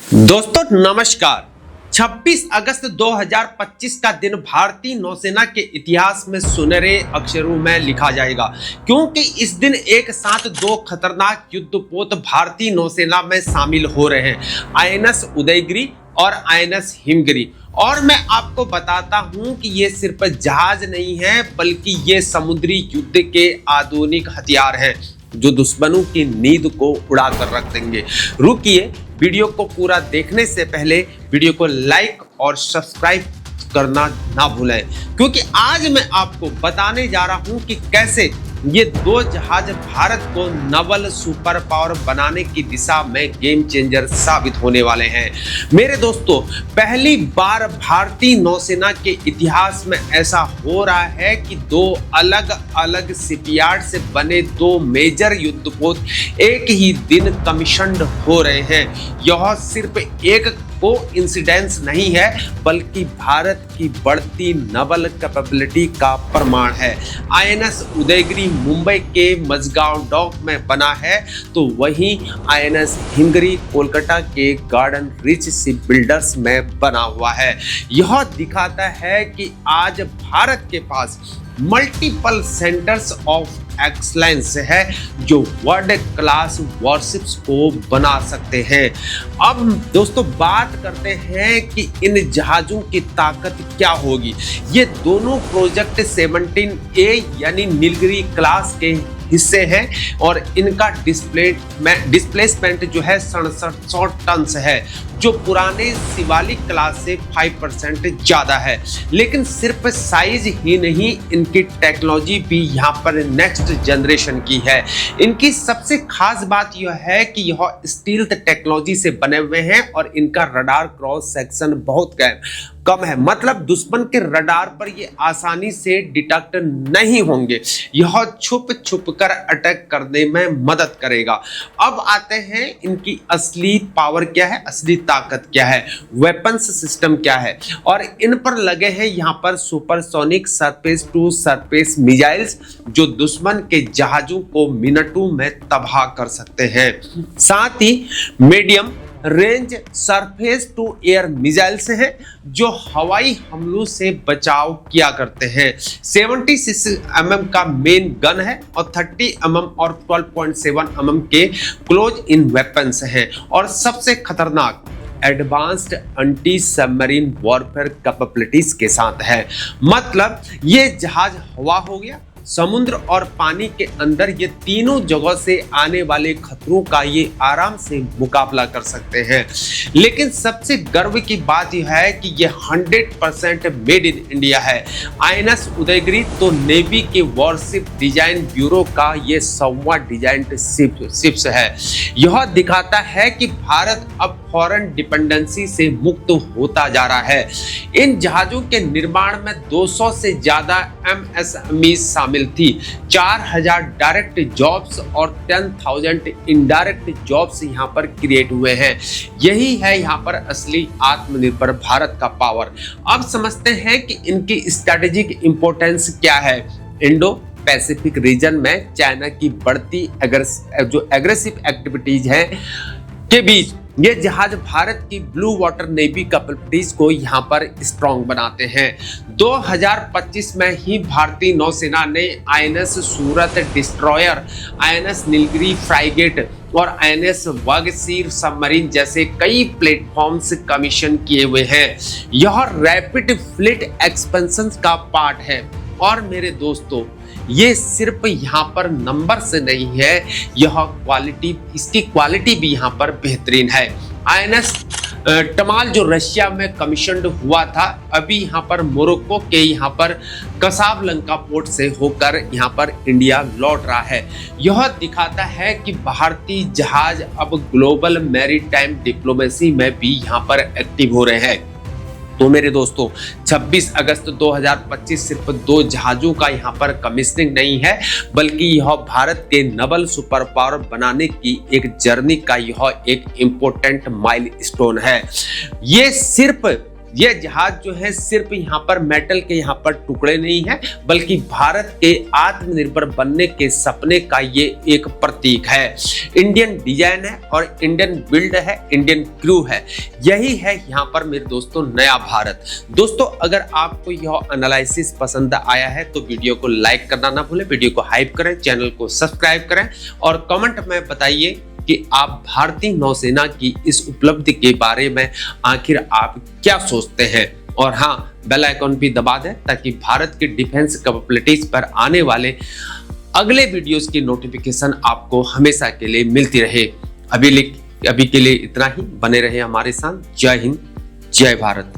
दोस्तों नमस्कार। 26 अगस्त 2025 का दिन भारतीय नौसेना के इतिहास में सुनहरे अक्षरों में लिखा जाएगा, क्योंकि इस दिन एक साथ दो खतरनाक युद्धपोत भारतीय नौसेना में शामिल हो रहे हैं, आईएनएस उदयगिरी और आईएनएस हिमगिरी। और मैं आपको बताता हूं कि ये सिर्फ जहाज नहीं है, बल्कि ये समुद्री युद्ध के आधुनिक हथियार हैं जो दुश्मनों की नींद को उड़ा कर रख देंगे। रुकिए, वीडियो को पूरा देखने से पहले वीडियो को लाइक और सब्सक्राइब करना ना भूलें, क्योंकि आज मैं आपको बताने जा रहा हूं कि कैसे ये दो जहाज भारत को नवल सुपर पावर बनाने की दिशा में गेम चेंजर साबित होने वाले हैं। मेरे दोस्तों, पहली बार भारतीय नौसेना के इतिहास में ऐसा हो रहा है कि दो अलग अलग शिपयार्ड से बने दो मेजर युद्धपोत एक ही दिन कमीशन्ड हो रहे हैं। यह सिर्फ एक कोइंसिडेंस नहीं है, बल्कि भारत की बढ़ती नवल कैपेबिलिटी का प्रमाण है। आईएनएस उदयगिरी मुंबई के मझगांव डॉक में बना है, तो वहीं आईएनएस हिमगिरी कोलकाता के गार्डन रिच शिप बिल्डर्स में बना हुआ है। यह दिखाता है कि आज भारत के पास मल्टीपल सेंटर्स ऑफ एक्सलेंस है जो वर्ल्ड क्लास वॉरशिप्स को बना सकते हैं। अब दोस्तों बात करते हैं कि इन जहाजों की ताकत क्या होगी। ये दोनों प्रोजेक्ट 17A यानी नीलगिरी क्लास के हिस्से हैं और इनका डिस्प्लेसमेंट जो है 67 टन है, जो पुराने शिवालिक क्लास से 5% ज्यादा है। लेकिन सिर्फ साइज ही नहीं, इनकी टेक्नोलॉजी भी यहाँ पर नेक्स्ट जनरेशन की है। इनकी सबसे खास बात यह है कि यह स्टील्थ टेक्नोलॉजी से बने हुए हैं और इनका रडार क्रॉस सेक्शन बहुत कम है, मतलब दुश्मन के रडार पर ये आसानी से डिटेक्ट नहीं होंगे। यह छुप कर अटैक करने में मदद करेगा। अब आते हैं इनकी असली पावर क्या है, असली ताकत क्या है, वेपन्स सिस्टम क्या है। और इन पर लगे हैं यहाँ पर supersonic surface to surface missiles जो दुश्मन के जहाजों को मिनटों में तबाह कर सकते हैं। साथ ही medium range surface to air missiles हैं जो हवाई हमलों से बचाव किया करते हैं। 76 mm का मेन गन है और 30 mm और 12.7 mm के क्लोज इन वेपन्स हैं। और सबसे खतरनाक advanced anti submarine warfare capabilities के साथ है। मतलब ये जहाज हवा हो गया, समुद्र और पानी के अंदर, ये तीनों जगह से आने वाले खतरों का ये आराम से मुकाबला कर सकते हैं। लेकिन सबसे गर्व की बात यह है कि ये 100% मेड इन इंडिया है। आईएनएस उदयगिरी तो नेवी के वॉरशिप डिजाइन ब्यूरो का ये 100वां डिजाइन शिप्स है। यह दिखाता है कि भारत अब फॉरेन डिपेंडेंसी से मुक्त होता जा रहा है। इन जहाजों के निर्माण में 200 से ज्यादा MSME शामिल थी। 4000 डायरेक्ट जॉब्स और 10,000 इनडायरेक्ट जॉब्स यहाँ पर क्रिएट हुए हैं। यही है यहाँ पर असली आत्मनिर्भर भारत का पावर। अब समझते हैं कि इनकी स्ट्रेटेजिक इंपॉर्टेंस क्या है। इंडो पैसिफिक रीजन में चाइना की बढ़ती जो एग्रेसिव एक्टिविटीज है के बीच ये जहाज भारत की ब्लू वाटर नेवी कैपेबिलिटीज को यहाँ पर स्ट्रॉन्ग बनाते हैं। 2025 में ही भारतीय नौसेना ने आईएनएस सूरत डिस्ट्रॉयर, आईएनएस नीलगिरी फ्राइगेट और आईएनएस वागसीर सबमरीन जैसे कई प्लेटफॉर्म्स कमीशन किए हुए हैं। यह रैपिड फ्लीट एक्सपेंशन का पार्ट है। और मेरे दोस्तों, ये सिर्फ यहाँ पर नंबर से नहीं है, यह क्वालिटी, इसकी क्वालिटी भी यहाँ पर बेहतरीन है। आईएनएस टमाल जो रशिया में कमीशन्ड हुआ था, अभी यहाँ पर मोरक्को के यहाँ पर कसाब्लंका पोर्ट से होकर यहाँ पर इंडिया लौट रहा है। यह दिखाता है कि भारतीय जहाज अब ग्लोबल मैरीटाइम डिप्लोमेसी में भी यहाँ पर एक्टिव हो रहे हैं। तो मेरे दोस्तों, 26 अगस्त 2025 सिर्फ दो जहाजों का यहाँ पर कमीशनिंग नहीं है, बल्कि यह भारत के नवल सुपर पावर बनाने की एक जर्नी का यह एक इम्पोर्टेंट माइलस्टोन है। ये सिर्फ ये जहाज जो है सिर्फ यहाँ पर मेटल के यहाँ पर टुकड़े नहीं है, बल्कि भारत के आत्मनिर्भर बनने के सपने का ये एक प्रतीक है। इंडियन डिजाइन है और इंडियन बिल्ड है, इंडियन क्रू है। यही है यहाँ पर मेरे दोस्तों नया भारत। दोस्तों अगर आपको यह एनालिसिस पसंद आया है तो वीडियो को लाइक करना ना भूलें, वीडियो को हाइप करें, चैनल को सब्सक्राइब करें और कमेंट में बताइए कि आप भारतीय नौसेना की इस उपलब्धि के बारे में आखिर आप क्या सोचते हैं। और हाँ, बेल आइकॉन भी दबा दें ताकि भारत की डिफेंस कैपेबिलिटीज पर आने वाले अगले वीडियोस की नोटिफिकेशन आपको हमेशा के लिए मिलती रहे। अभी के लिए इतना ही। बने रहे हमारे साथ। जय हिंद, जय भारत।